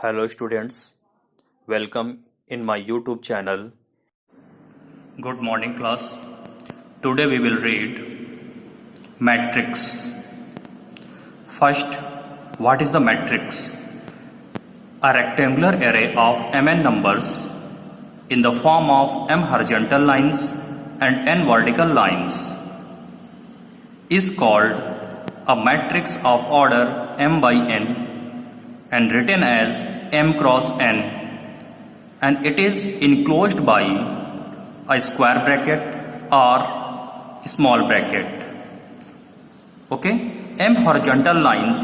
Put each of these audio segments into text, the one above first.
Hello students, welcome in my YouTube channel. Good morning class. Today we will read matrix. First, what is the matrix? A rectangular array of mn numbers in the form of m horizontal lines and n vertical lines is called a matrix of order m by n and written as m cross n, and it is enclosed by a square bracket or small bracket. Okay, m horizontal lines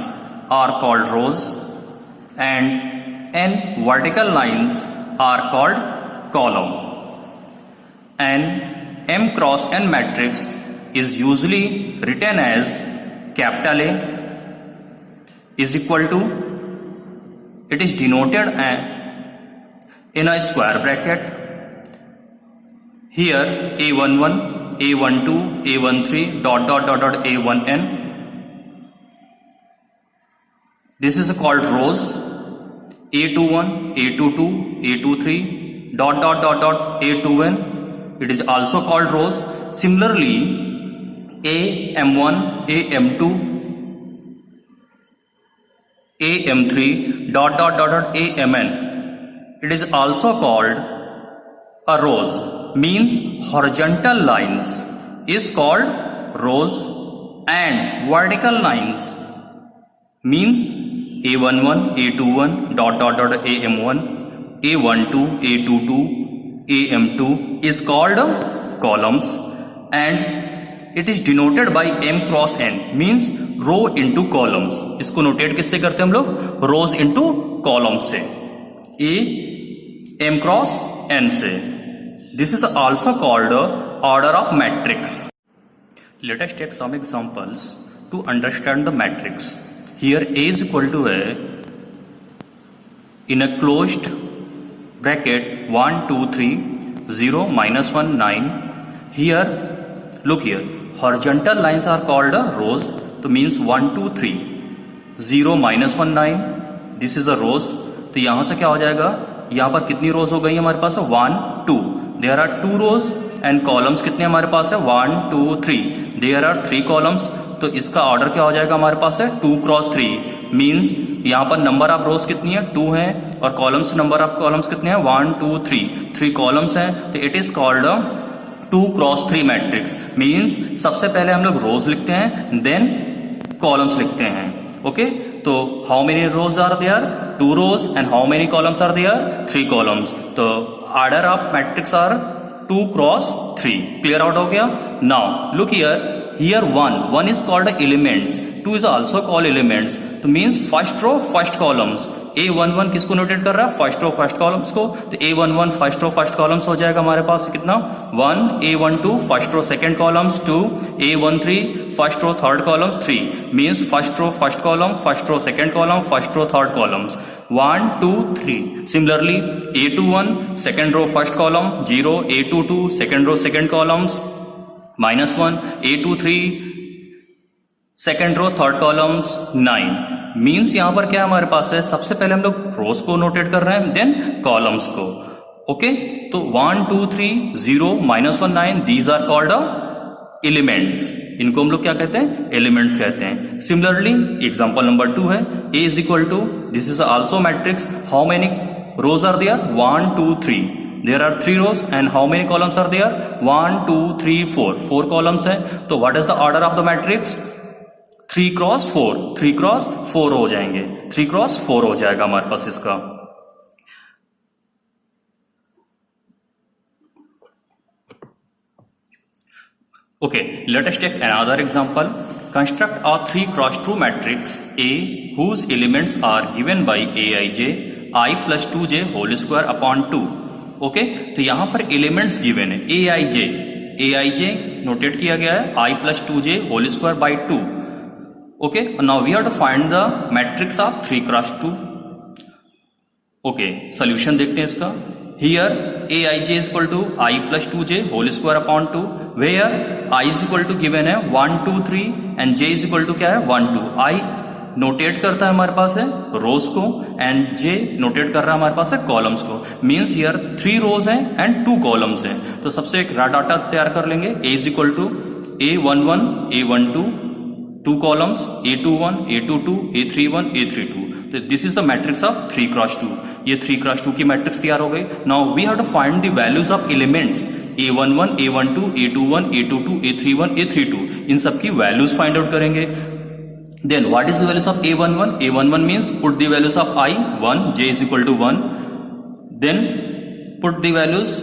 are called rows and n vertical lines are called column. And m cross n matrix is usually written as capital A is equal to, it is denoted in a square bracket. Here A11, A12, A13, dot dot dot dot A1n. This is called rows. A21, A22, A23, dot dot dot dot A2n. It is also called rows. Similarly, AM1, AM2, AM3, dot dot dot dot AMN. It is also called a rows. Means horizontal lines is called rows and vertical lines means A11, A21, dot dot dot AM1, A12, A22, AM2 is called columns, and it is denoted by m cross n means row into columns. इसको notate किससे करते हैं हम लोग? Rows into columns से, A M cross N से. This is also called order of matrix. Let us take some examples to understand the matrix. Here A is equal to है in a closed bracket 1 2 3 0 -1 9. Here look here, horizontal lines are called rows. तो means 1 2 3 0 -1 9. This is अ रोज. तो यहां से क्या हो जाएगा? यहां पर कितनी रोज हो गई हमारे पास? 1 2. There are 2 rows and columns कितने हमारे पास है? 1 2 3. There are 3 columns. तो इसका ऑर्डर क्या हो जाएगा हमारे पास है? 2 क्रॉस 3. मीन्स यहां पर नंबर ऑफ रोज कितनी है? 2 है, और कॉलम्स नंबर ऑफ कॉलम्स कितने हैं? 1 2 3. 3 कॉलम्स हैं. तो it is called 2 cross 3 matrix. Means सबसे पहले हम लोग रोज लिखते हैं, देन कॉलम्स लिखते हैं. ओके, तो how many rows are there? 2 rows. And how many columns are there? 3 columns. तो order of matrix are 2 cross 3. Clear out हो गया? Now look here 1 is called elements, 2 is also called elements. तो means first row first columns. A11 किसको notate कर रहा है? First row first columns को. तो A11 first row first columns हो जाएगा हमारे पास कितना? 1. A12 first row second columns 2. A13 first row third columns 3. Means first row first column, first row second column, first row third columns 1 2 3. Similarly A21 second row first column 0. A22 second row second columns -1. A23 second row third columns 9. Means यहां पर क्या हमारे पास है? सबसे पहले हम लोग रोज को नोटेट कर रहे हैं, देन कॉलम्स को. ओके, तो 1 2 3 0 -1 9 दीज आर कॉल्ड एलिमेंट्स. इनको हम लोग क्या कहते हैं? एलिमेंट्स कहते हैं. सिमिलरली एग्जांपल नंबर 2 है A is equal to, this is also matrix. How many rows are there? 1 2 3. There are 3 rows and how many columns are there? 1 2 3 4. 4 columns है. तो what is the order of the matrix? 3 cross 4. 3 cross 4 हो जाएंगे. 3 cross 4 हो जाएगा हमारे पास इसका. Okay, let us take another example. Construct a 3 cross 2 matrix A whose elements are given by Aij I plus 2j whole square upon 2. Okay, तो यहां पर एलिमेंट्स गिवन है Aij नोटेट किया गया है I plus 2j whole square by 2. Okay, now we have to find the matrix of 3 cross 2. Okay, solution देखते हैं इसका. Here Aij is equal to I plus 2j whole square upon 2, where I is equal to given है 1 2 3 and j is equal to क्या है? 1 2. I notate करता है हमारे पास है रोज को एंड जे नोटेट कर रहा है हमारे पास है कॉलम्स को। मीन्स हियर 3 रोज हैं एंड 2 कॉलम्स हैं। तो सबसे एक रा डाटा तैयार कर लेंगे। A is equal to A11 A12 2 columns A21 A22 A31 A32। तो this is the matrix of 3x2। ये 3x2 की मैट्रिक्स तैयार हो गई। Now we have to find the values of elements A11 A12 A21 A22 A31 A32। इन सब की values find out करेंगे। Then what is the values of A11? A11 means put the values of I 1, J is equal to 1. Then put the values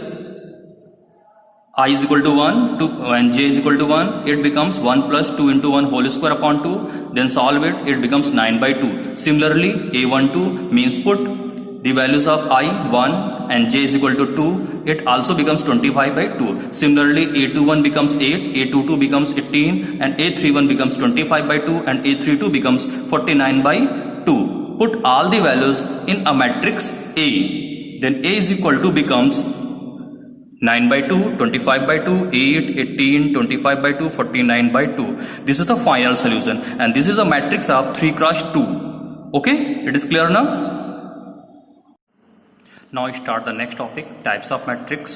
I is equal to 1 2 and J is equal to 1. It becomes 1 plus 2 into 1 whole square upon 2. Then solve it. It becomes 9 by 2. Similarly, A12 means put the values of I 1 and J is equal to 2. It also becomes 25 by 2. Similarly, A21 becomes 8, A22 becomes 18 and A31 becomes 25 by 2 and A32 becomes 49 by 2. Put all the values in a matrix A. Then A is equal to becomes 9 by 2, 25 by 2, 8, 18, 25 by 2, 49 by 2. This is the final solution and this is a matrix of 3 cross 2. Okay, it is clear now? Now start the next topic, types of matrix.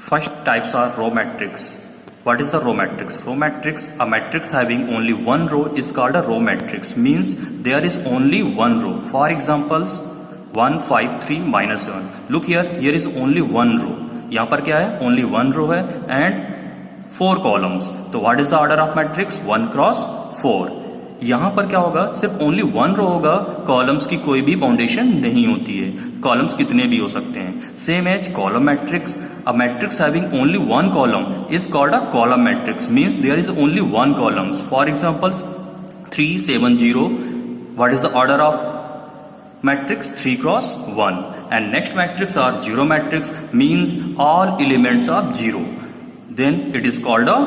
First types are row matrix. What is the row matrix? Row matrix, a matrix having only one row is called a row matrix. Means there is only one row. For examples 1 5 3 minus 7. Look here, here is only one row. यहाँ पर क्या है? Only one row है and 4 columns. तो what is the order of matrix? 1 cross 4. यहां पर क्या होगा? सिर्फ ओनली वन रो होगा, कॉलम्स की कोई भी बाउंडेशन नहीं होती है। कॉलम्स कितने भी हो सकते हैं। Same as column matrix, a matrix having only one column is called a column matrix. Means there is only one columns. For examples 3 7 0। What is the order of matrix? 3 cross 1। And next matrix are zero matrix, means all elements of zero, then it is called a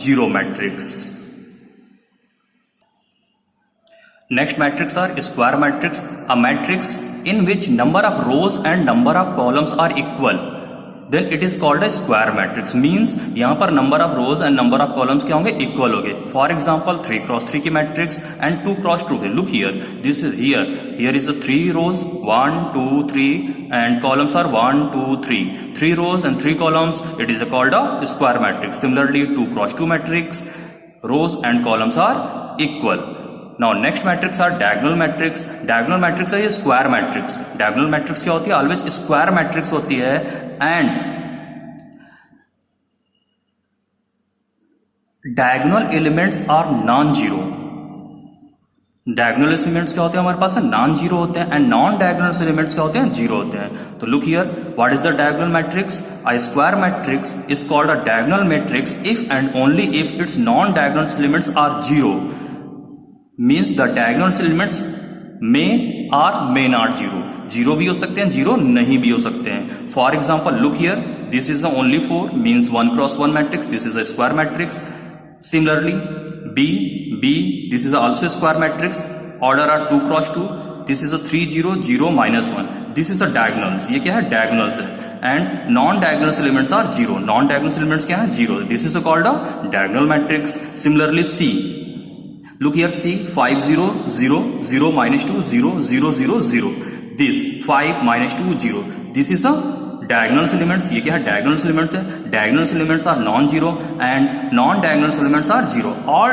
zero matrix. Next matrix are square matrix, a matrix in which number of rows and number of columns are equal. Then it is called a square matrix. Means यहाँ पर number of rows and number of columns क्या होंगे? Equal होंगे. For example 3 cross 3 की matrix and 2 cross 2 है. Look here, this is here. Here is the 3 rows 1 2 3 and columns are 1 2 3. 3 rows and 3 columns. It is called a square matrix. Similarly 2 cross 2 matrix, rows and columns are equal. Now next matrix are diagonal matrix. Diagonal matrix है ये square matrix. Diagonal matrix क्या होती है? Always square matrix होती है and diagonal elements are non-zero. Diagonal elements क्या होते हैं हमारे पास? non-zero होते हैं and non-diagonal elements क्या होते हैं? zero होते हैं। तो look here, what is the diagonal matrix? A square matrix is called a diagonal matrix if and only if its non-diagonal elements are zero. Means the diagonal elements may or may not zero. Zero भी हो सकते हैं, zero नहीं भी हो सकते हैं। For example look here, this is only 4 means 1 cross 1 matrix, this is a square matrix. Similarly B this is also square matrix, order are 2 cross 2, this is a 3 0 0 minus 1, this is a diagonals. ये क्या है? Diagonals है and non diagonals elements are zero. Non diagonals elements क्या है? Zero. This is called a diagonal matrix. Similarly C, look here, C 5 0 0 0 minus 2 0 0 0 0, this 5 minus 2 0, this is a diagonal elements। ये क्या है? diagonal elements है। diagonal elements are non zero and non diagonal elements are zero. all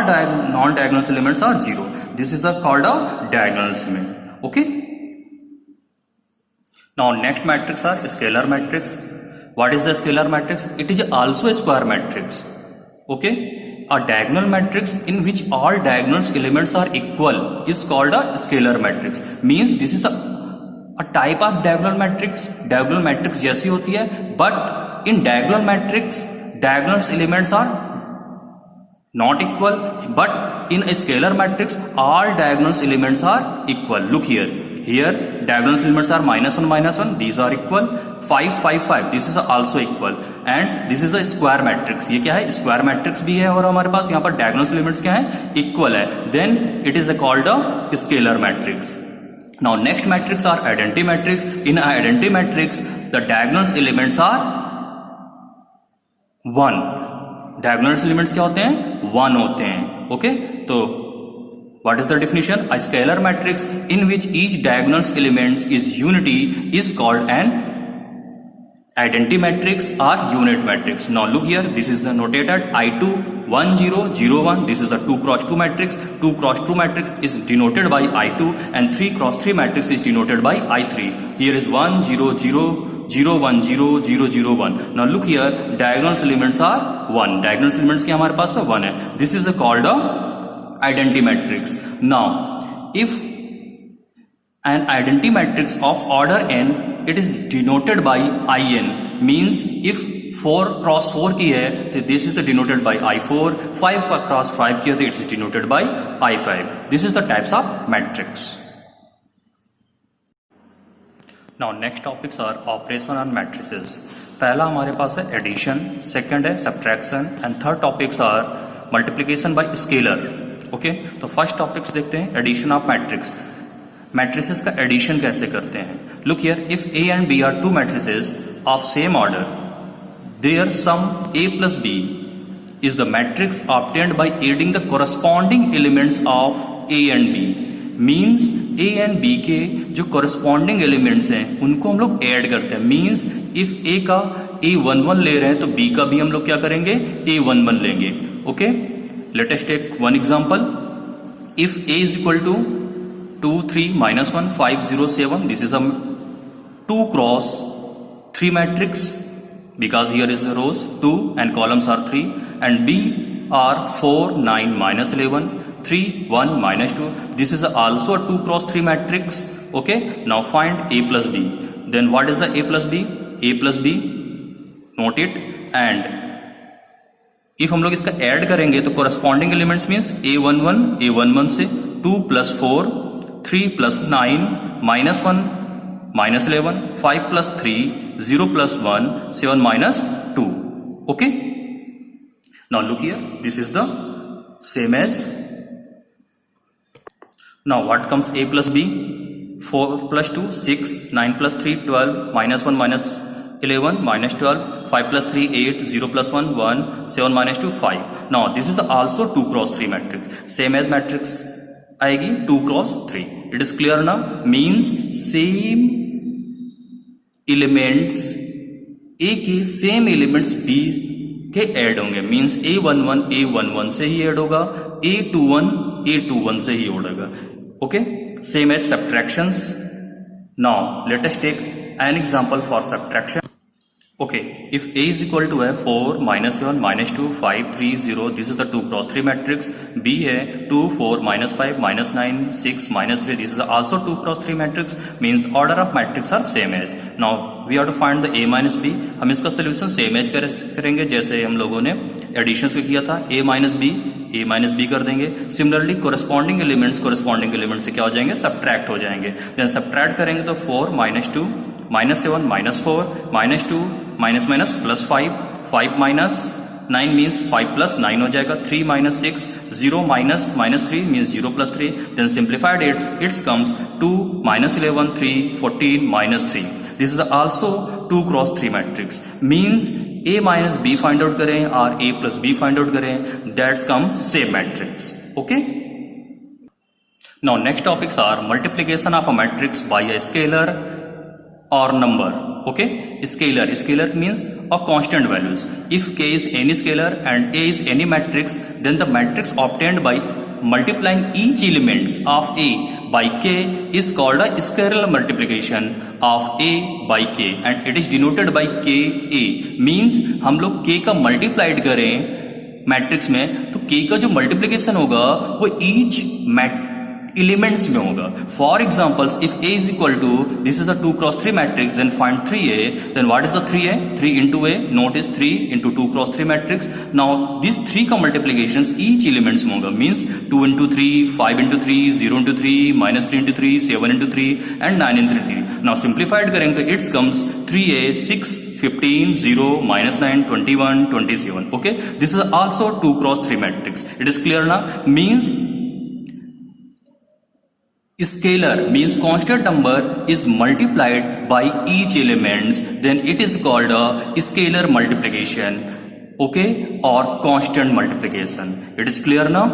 non diagonal elements are zero. this is called a diagonal element. Okay, now next matrix are scalar matrix. what is the scalar matrix? it is also a square matrix. Okay, a diagonal matrix in which all diagonal elements are equal is called a scalar matrix. Means this is a type of diagonal matrix. diagonal matrix जैसी होती है, but in diagonal matrix diagonal elements are not equal, but in a scalar matrix all diagonal elements are equal. look here, here diagonal elements are -1 these are equal, 5 5 5 this is also equal and this is a square matrix. ये क्या है? Square matrix भी है और हमारे पास यहाँ पर diagonal elements क्या है? इक्वल है। then it is called a scalar matrix. now next matrix are identity matrix. in identity matrix the diagonal elements are 1. diagonal elements क्या होते हैं? 1 होते हैं। ओके, तो What is the definition? A scalar matrix in which each diagonal element is unity is called an identity matrix or unit matrix. Now look here, this is the notated I2 1 0 0 1. This is the 2 cross 2 matrix. 2 cross 2 matrix is denoted by I2 and 3 cross 3 matrix is denoted by I3. Here is 1 0 0 0 1 0 0 0 1. Now look here, diagonal elements are 1. Diagonal elements के हमारे पास 1 है. This is called a identity matrix. Now if an identity matrix of order n, it is denoted by in, means if 4 cross 4 की है तो this is denoted by I4, 5 cross 5 की है तो it is denoted by I5. This is the types of matrix. Now next topics are operation on matrices. पहला हमारे पास है addition, second है subtraction and third topics are multiplication by scalar. Okay तो first topics देखते हैं addition of matrix. Matrices का addition कैसे करते हैं. Look here, if A and B are two matrices of same order, their sum A plus B is the matrix obtained by adding the corresponding elements of A and B. Means A and B के जो corresponding elements हैं उनको हम लोग add करते हैं. Means if ए का A11 ले रहे हैं तो बी का भी हम लोग क्या करेंगे, A11 लेंगे. Okay, let us take one example. If A is equal to 2 3 minus 1 5 0 7, this is a 2 cross 3 matrix because here is the rows 2 and columns are 3, and B are 4 9 minus 11 3 1 minus 2. This is also a 2 cross 3 matrix. Okay, now find A plus B. Then what is the A plus B? A plus B, note it. And if हम लोग इसका add करेंगे तो corresponding elements means A11 से 2 plus 4 3 plus 9 minus 1 minus 11 5 plus 3 0 plus 1 7 minus 2. Okay, now look here, this is the same as. नाउ what comes A plus B? 4 plus 2 6 9 plus 3 12 minus 1 minus 11 minus 12 5 plus 3 8 0 plus 1 1 7 minus 2 5. Now this is also 2 cross 3 matrix, same as matrix आएगी 2 cross 3. It is clear now? Means same elements A के same elements B के add होंगे. Means A11 से ही add होगा, A21 से ही add होगा. Okay, same as subtractions. Now let us take an example for subtraction. Okay, if A is equal to 4 minus 7 minus 2 5 3 0, this is the 2 cross 3 matrix. B है 2 4 minus 5 minus 9 6 minus 3, this is also 2 cross 3 matrix. Means order of matrix are same as. Now we have to find the A minus B. हम इसका solution same as करेंगे जैसे हम लोगों ने addition से किया था. A minus B कर देंगे. सिमिलरली कोरस्पॉन्डिंग एलिमेंट्स से क्या हो जाएंगे, सब्ट्रैक्ट हो जाएंगे. देन सब्ट्रैक्ट करेंगे तो 4 minus 2 minus 7 minus 4 minus 2 minus minus plus 5 minus 9 means 5 plus 9 हो जाएगा. 3 minus 6 0 minus 3 means 0 plus 3. Then simplified it comes 2 minus 11 3 14 minus 3. This is also 2 cross 3 matrix. Means A minus B find out करें और A plus B find out करें, that's comes same matrix. Okay. Now next topics are multiplication of a matrix by a scalar or number. Okay, scalar means a constant values. If K is any scalar and A is any matrix, then the matrix obtained by multiplying each elements of A by K is called a scalar multiplication of A by K and it is denoted by KA. Means हम लोग K का multiplied करें matrix में तो K का जो multiplication होगा वो ईच एलिमेंट्स में होगा. For examples if A is equal to, this is a 2 cross 3 matrix, then find 3A. then what is the 3A? 3 into A, note is 3 into 2 cross 3 matrix. now these 3 का multiplications each elements में होगा. means 2 into 3 5 into 3 0 into 3 minus 3 into 3 7 into 3 and 9 into 3. now simplified करेंगे तो it comes 3A 6 15 0 minus 9 21 27. okay, this is also 2 cross 3 matrix. it is clear now? Means scalar means constant number is multiplied by each elements, then it is called a scalar multiplication. Okay, or constant multiplication. it is clear now?